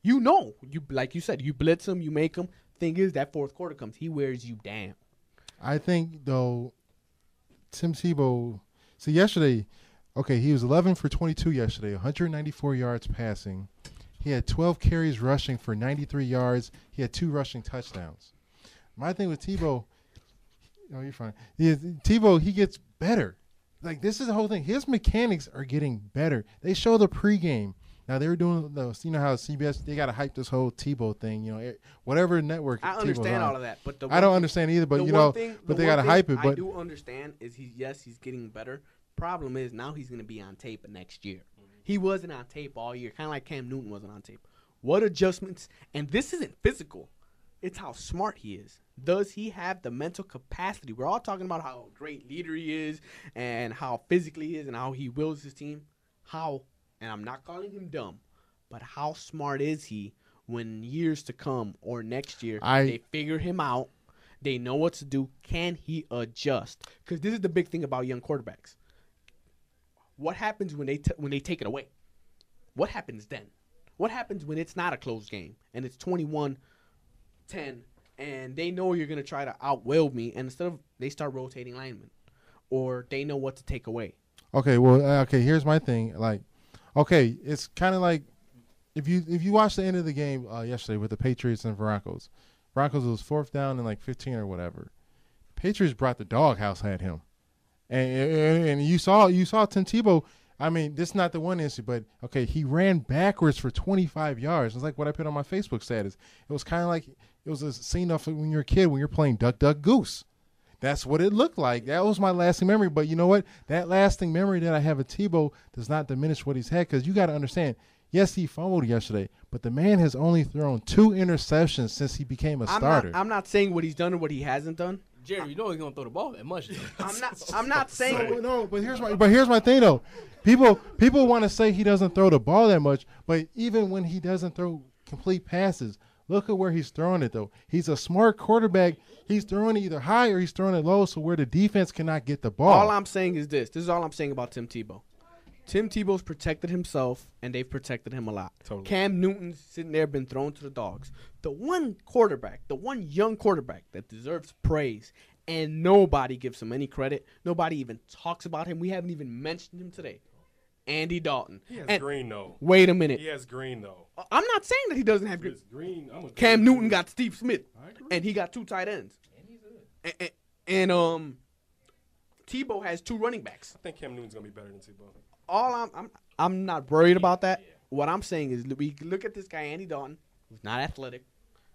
You know, like you said, you blitz him, you make him. Thing is, that fourth quarter comes, he wears you down. I think, though, Tim Tebow, see, yesterday, okay, he was 11 for 22 yesterday, 194 yards passing. He had 12 carries rushing for 93 yards. He had 2 rushing touchdowns. My thing with Tebow, you're fine. Tebow, he gets better. Like, this is the whole thing. His mechanics are getting better. They show the pregame. Now, they were doing those, you know how CBS, they got to hype this whole Tebow thing, you know, whatever network. I understand all of that. But I don't understand either, but, you know, but they got to hype it. But I do understand is he's getting better. Problem is, now he's going to be on tape next year. He wasn't on tape all year, kind of like Cam Newton wasn't on tape. What adjustments? And this isn't physical. It's how smart he is. Does he have the mental capacity? We're all talking about how great leader he is and how physically he is and how he wills his team. How, and I'm not calling him dumb, but how smart is he when years to come or next year they figure him out, they know what to do, can he adjust? Because this is the big thing about young quarterbacks. What happens when they take it away? What happens then? What happens when it's not a close game and it's 21-10 and they know you're going to try to outwill me, and instead of they start rotating linemen or they know what to take away? Okay, well, here's my thing. Like, okay, it's kind of like if you watch the end of the game yesterday with the Patriots and Broncos. Broncos was 4th down and like 15 or whatever. Patriots brought the doghouse at him. And you saw Tim Tebow. I mean, this is not the one issue, but okay, he ran backwards for 25 yards. It's like what I put on my Facebook status. It was kind of like it was a scene of when you're a kid when you're playing Duck Duck Goose. That's what it looked like. That was my lasting memory. But you know what? That lasting memory that I have of Tebow does not diminish what he's had, because you got to understand. Yes, he fumbled yesterday, but the man has only thrown 2 interceptions since he became a starter. I'm not saying what he's done or what he hasn't done. Jerry, you know he's gonna throw the ball that much. I'm not saying. No, but here's my thing though. People want to say he doesn't throw the ball that much, but even when he doesn't throw complete passes, look at where he's throwing it though. He's a smart quarterback. He's throwing it either high or he's throwing it low, so where the defense cannot get the ball. All I'm saying is this. This is all I'm saying about Tim Tebow. Tim Tebow's protected himself, and they've protected him a lot. Totally. Cam Newton's sitting there, been thrown to the dogs. The one quarterback, the one young quarterback that deserves praise, and nobody gives him any credit. Nobody even talks about him. We haven't even mentioned him today. Andy Dalton. He has green, though. Wait a minute. He has green, though. I'm not saying that he doesn't have green. Cam Newton got Steve Smith, and he got 2 tight ends. And Tebow has 2 running backs. I think Cam Newton's going to be better than Tebow. I'm not worried about that. What I'm saying is we look at this guy, Andy Dalton, who's not athletic,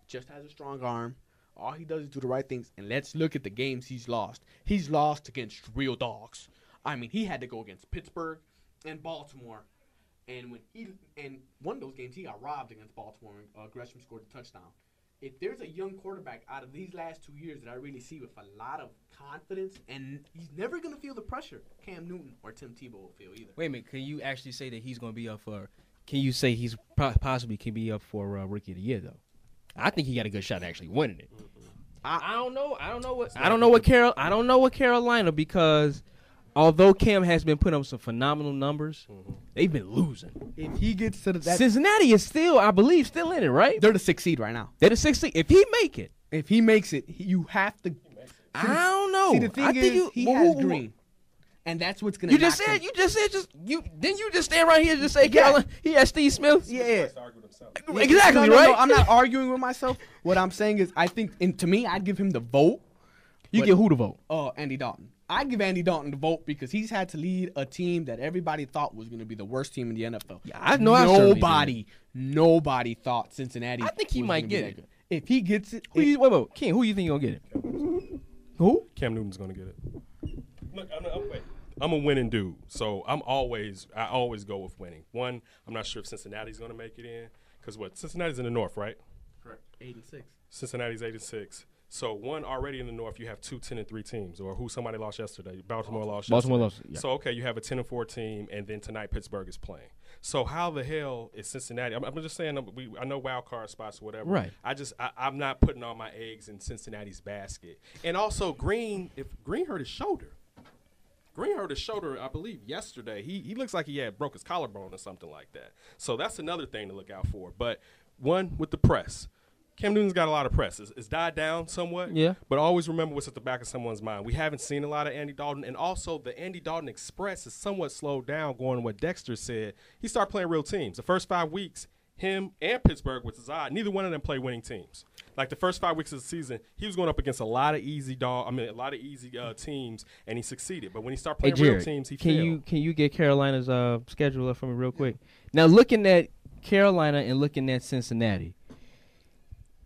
just has a strong arm. All he does is do the right things. And let's look at the games he's lost. He's lost against real dogs. I mean, he had to go against Pittsburgh and Baltimore. And one of those games, he got robbed against Baltimore, and Gresham scored a touchdown. If there's a young quarterback out of these last 2 years that I really see with a lot of confidence, and he's never going to feel the pressure, Cam Newton or Tim Tebow will feel either. Wait a minute. Can you actually say that he's going to be up for – can you say he's possibly can be up for Rookie of the Year, though? I think he got a good shot at actually winning it. I don't know. I don't know what Carolina, because although Cam has been putting up some phenomenal numbers, they've been losing. If he gets to that, Cincinnati is still, I believe, still in it, right? They're the 6th seed right now. They're the 6th seed. If he makes it, you have to. I don't know. See, the thing is, he has green, and that's what's gonna. You just said. Then you just stand right here and just say, Carolina. He has Steve Smith. Yeah. Exactly, no, right? No, I'm not arguing with myself. What I'm saying is, I think, to me, I'd give him the vote. You give who the vote? Andy Dalton. I'd give Andy Dalton the vote because he's had to lead a team that everybody thought was going to be the worst team in the NFL. Yeah, I know. Nobody thought Cincinnati. I think he might get it. Good. If he gets it, wait, King, who you think gonna get it? Who? Cam Newton's gonna get it. Look, I'm a winning dude, so I always go with winning. One, I'm not sure if Cincinnati's gonna make it in, because Cincinnati's in the North, right? Correct. 86. Cincinnati's 86. So one already in the North, you have 2 10-3 teams, or who somebody lost yesterday. Baltimore lost yesterday. Yeah. So okay, you have a 10-4 team, and then tonight Pittsburgh is playing. So how the hell is Cincinnati? I'm just saying, I know wild card spots or whatever. Right. I'm not putting all my eggs in Cincinnati's basket. And also Green hurt his shoulder. I believe, yesterday. He looks like he had broke his collarbone or something like that. So that's another thing to look out for. But one with the press. Cam Newton's got a lot of press. It's died down somewhat. Yeah. But always remember what's at the back of someone's mind. We haven't seen a lot of Andy Dalton, and also the Andy Dalton Express is somewhat slowed down. Going to what Dexter said, he started playing real teams. The first 5 weeks, him and Pittsburgh, which is odd, neither one of them play winning teams. Like the first 5 weeks of the season, he was going up against a lot of easy teams, and he succeeded. But when he started playing real teams, he failed. Can you get Carolina's schedule up for me real quick? Now, looking at Carolina and looking at Cincinnati,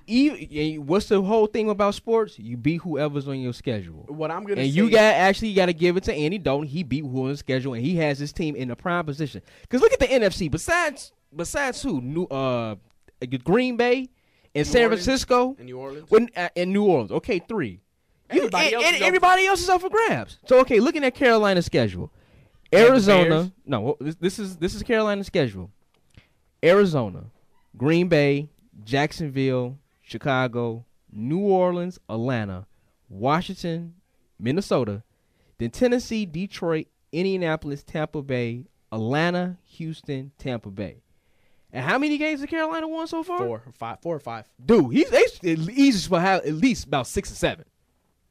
what's the whole thing about sports? You beat whoever's on your schedule. What I'm gonna and say, you got to give it to Andy Dalton. He beat who on the schedule, and he has his team in a prime position. Because look at the NFC. Besides who? Green Bay and San Francisco in New Orleans. In New Orleans. Okay, 3. Everybody else is up for grabs. So okay, looking at Carolina's schedule, Arizona. No, this is Carolina's schedule. Arizona, Green Bay, Jacksonville, Chicago, New Orleans, Atlanta, Washington, Minnesota, then Tennessee, Detroit, Indianapolis, Tampa Bay, Atlanta, Houston, Tampa Bay. And how many games has Carolina won so far? 4 or 5. Dude, he's supposed to have at least about 6 or 7.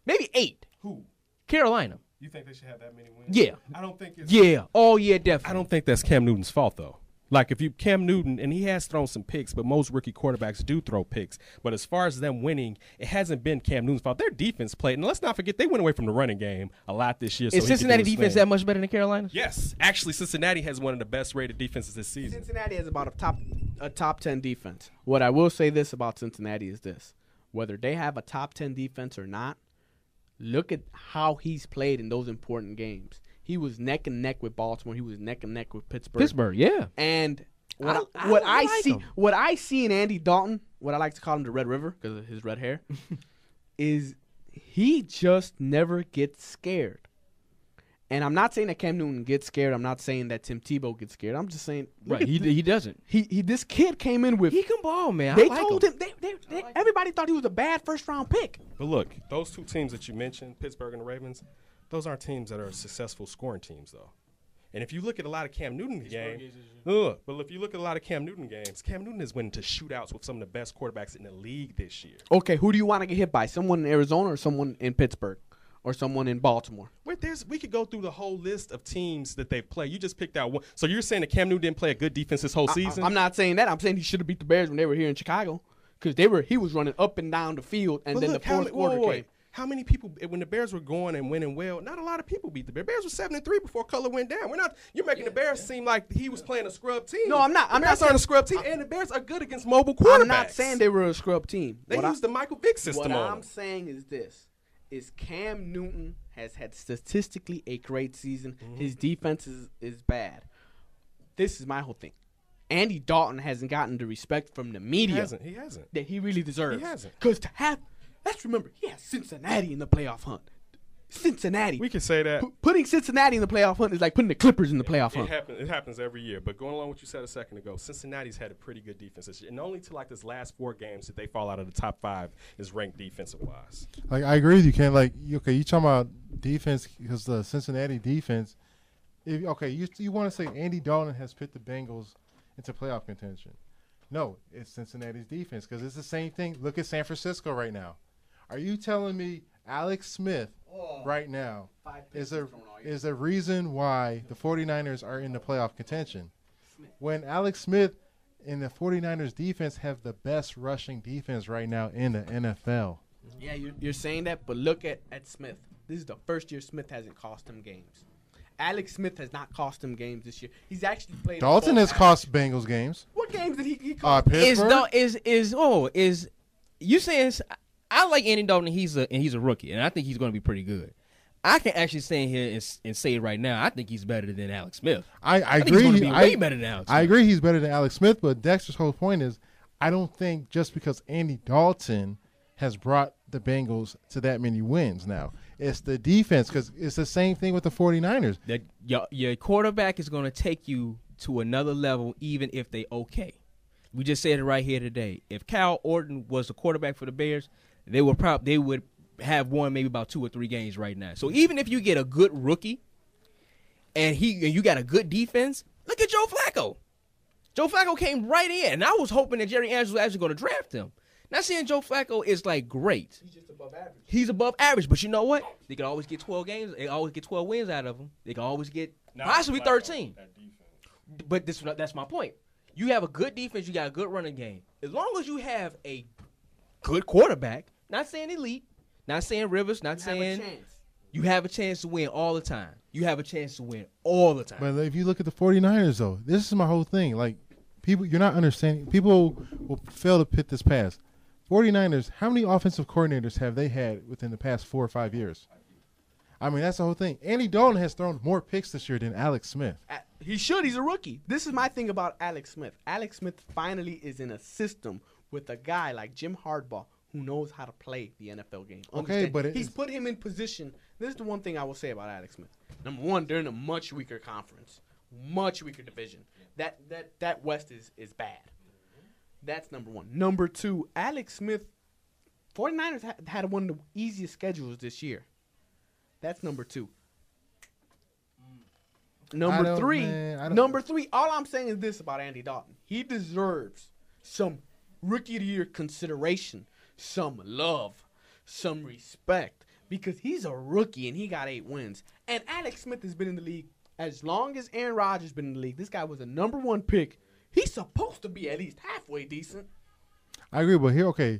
Maybe 8. Who? Carolina. You think they should have that many wins? Yeah. I don't think it's Yeah. Oh, yeah, definitely. I don't think that's Cam Newton's fault, though. Like, if you Cam Newton, and he has thrown some picks, but most rookie quarterbacks do throw picks. But as far as them winning, it hasn't been Cam Newton's fault. Their defense played, and let's not forget, they went away from the running game a lot this year. Is Cincinnati defense that much better than Carolina's? Yes. Actually, Cincinnati has one of the best rated defenses this season. Cincinnati has about a top 10 defense. What I will say this about Cincinnati is this. Whether they have a top 10 defense or not, look at how he's played in those important games. He was neck and neck with Baltimore. He was neck and neck with Pittsburgh. Yeah. And what I I see in Andy Dalton, what I like to call him the Red River because of his red hair, is he just never gets scared. And I'm not saying that Cam Newton gets scared. I'm not saying that Tim Tebow gets scared. I'm just saying, He doesn't. This kid came in with. He can ball, man. They told him. Everybody thought he was a bad first round pick. But look, those two teams that you mentioned, Pittsburgh and the Ravens, those aren't teams that are successful scoring teams, though. And if you look at a lot of Cam Newton games, but if you look at a lot of Cam Newton games, Cam Newton is winning to shootouts with some of the best quarterbacks in the league this year. Okay, who do you want to get hit by? Someone in Arizona or someone in Pittsburgh? Or someone in Baltimore? We could go through the whole list of teams that they've played. You just picked out one. So you're saying that Cam Newton didn't play a good defense this whole season? I'm not saying that. I'm saying he should have beat the Bears when they were here in Chicago. Because he was running up and down the field, and then the fourth quarter came. How many people, when the Bears were going and winning well, not a lot of people beat the Bears. Bears were 7-3 before color went down. You're making the Bears seem like he was playing a scrub team. No, I'm not. The Bears aren't a scrub team, and the Bears are good against mobile quarterbacks. I'm not saying they were a scrub team. They used the Michael Vick system on What them. I'm saying is this, is Cam Newton has had statistically a great season. Mm-hmm. His defense is bad. This is my whole thing. Andy Dalton hasn't gotten the respect from the media. He hasn't. That he really deserves. He hasn't. Because let's remember, he has Cincinnati in the playoff hunt. Cincinnati. We can say that. Putting Cincinnati in the playoff hunt is like putting the Clippers in the playoff hunt. It happens every year. But going along with what you said a second ago, Cincinnati's had a pretty good defense this year. And only to this last 4 games that they fall out of the top 5 is ranked defensive-wise. Like, I agree with you, Ken. Like, okay, you talking about defense because the Cincinnati defense. You want to say Andy Dalton has put the Bengals into playoff contention. No, it's Cincinnati's defense because it's the same thing. Look at San Francisco right now. Are you telling me Alex Smith right now is a reason why the 49ers are in the playoff contention? When Alex Smith and the 49ers defense have the best rushing defense right now in the NFL. Yeah, you're saying that, but look at Smith. This is the first year Smith hasn't cost him games. Alex Smith has not cost him games this year. He's actually played. Dalton has cost Bengals games. What games did he cost? Pittsburgh? Is you saying? I like Andy Dalton. He's a rookie, and I think he's going to be pretty good. I can actually stand here and say it right now. I think he's better than Alex Smith. I agree. He's going to be way better than Alex Smith. I agree he's better than Alex Smith, but Dexter's whole point is I don't think just because Andy Dalton has brought the Bengals to that many wins now. It's the defense because it's the same thing with the 49ers. Your quarterback is going to take you to another level even if they okay. We just said it right here today. If Kyle Orton was the quarterback for the Bears, they would have won maybe about 2 or 3 games right now. So even if you get a good rookie and you got a good defense, look at Joe Flacco. Joe Flacco came right in, and I was hoping that Jerry Andrews was actually going to draft him. Not saying Joe Flacco is like great. He's just above average. He's above average, but you know what? They can always get 12 games. They always get 12 wins out of him. They can always get possibly 13. But that's my point. You have a good defense. You got a good running game. As long as you have a good quarterback, not saying elite, not saying Rivers, not saying you have a chance to win all the time. You have a chance to win all the time. But if you look at the 49ers, though, this is my whole thing. Like, people, you're not understanding. People will fail to put this past. 49ers, how many offensive coordinators have they had within the past 4 or 5 years? I mean, that's the whole thing. Andy Dalton has thrown more picks this year than Alex Smith. He should. He's a rookie. This is my thing about Alex Smith. Alex Smith finally is in a system with a guy like Jim Harbaugh who knows how to play the NFL game. Okay, but he's put him in position. This is the one thing I will say about Alex Smith. Number one, they're in a much weaker conference, much weaker division. That West is bad. That's number one. Number two, Alex Smith, 49ers had one of the easiest schedules this year. That's number two. Number three, all I'm saying is this about Andy Dalton. He deserves some rookie of the year consideration, some love, some respect, because he's a rookie and he got 8 wins. And Alex Smith has been in the league as long as Aaron Rodgers has been in the league. This guy was a number 1 pick. He's supposed to be at least halfway decent. I agree, but here, okay,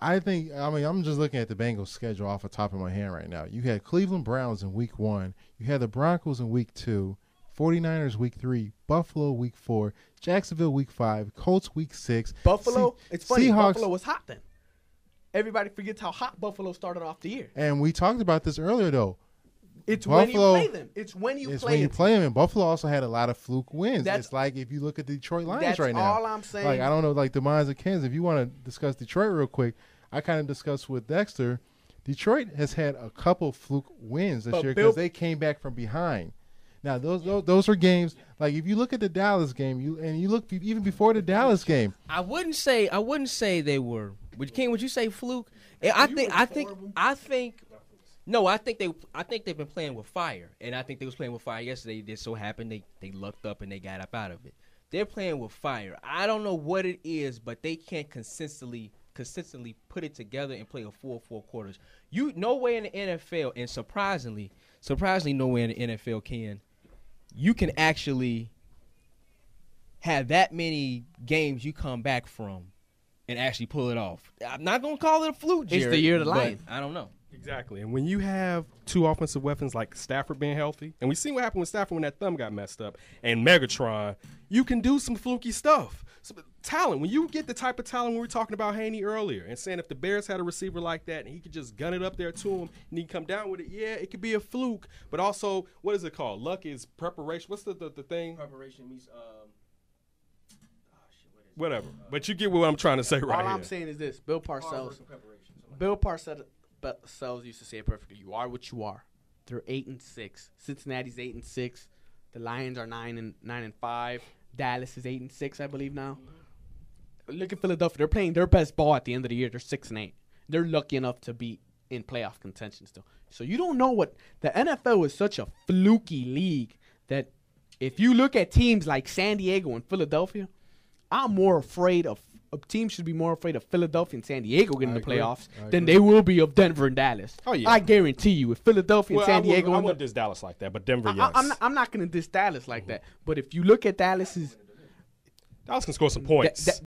I'm just looking at the Bengals schedule off the top of my hand right now. You had Cleveland Browns in week 1. You had the Broncos in week 2, 49ers week 3, Buffalo week 4, Jacksonville week 5, Colts week 6. Buffalo, it's funny, Seahawks, Buffalo was hot then. Everybody forgets how hot Buffalo started off the year. And we talked about this earlier, though. It's Buffalo, when you play them. It's when you play them. And Buffalo also had a lot of fluke wins. That's, it's like if you look at the Detroit Lions right now. That's all I'm saying. Like, I don't know, like the Lions of Kansas. If you want to discuss Detroit real quick, I kind of discussed with Dexter. Detroit has had a couple fluke wins this year because they came back from behind. Now, those are games, like if you look at the Dallas game, you look even before the Dallas game. I wouldn't say they were. Would you say fluke? I think they've been playing with fire, and I think they was playing with fire yesterday. It just so happened they lucked up and they got up out of it. They're playing with fire. I don't know what it is, but they can't consistently put it together and play a full 4 quarters. Nowhere in the NFL, and surprisingly nowhere in the NFL you can actually have that many games you come back from and actually pull it off. I'm not gonna call it a fluke, Jared, it's the year of the Lions. I don't know. Exactly. And when you have 2 offensive weapons like Stafford being healthy, and we seen what happened with Stafford when that thumb got messed up, and Megatron, you can do some fluky stuff. So, talent, when you get the type of talent we were talking about Haney earlier, and saying if the Bears had a receiver like that and he could just gun it up there to him and he come down with it, yeah, it could be a fluke. But also, what is it called? Luck is preparation. What's the thing? Preparation means whatever. But you get what I'm trying to say right here. All I'm saying is this. Bill Parcells used to say it perfectly. You are what you are. They're 8-6. Cincinnati's 8-6. The Lions are 9-5. Dallas is 8-6, I believe now. Look at Philadelphia. They're playing their best ball at the end of the year. They're 6-8. They're lucky enough to be in playoff contention still. So you don't know what the NFL is, such a fluky league that if you look at teams like San Diego and Philadelphia, I'm more afraid of teams should be more afraid of Philadelphia and San Diego getting the playoffs than they will be of Denver and Dallas. Oh yeah, I guarantee you, if Philadelphia and San Diego, I wouldn't diss Dallas like that, but Denver, yes. I'm not going to diss Dallas like that. But if you look at Dallas can score some points.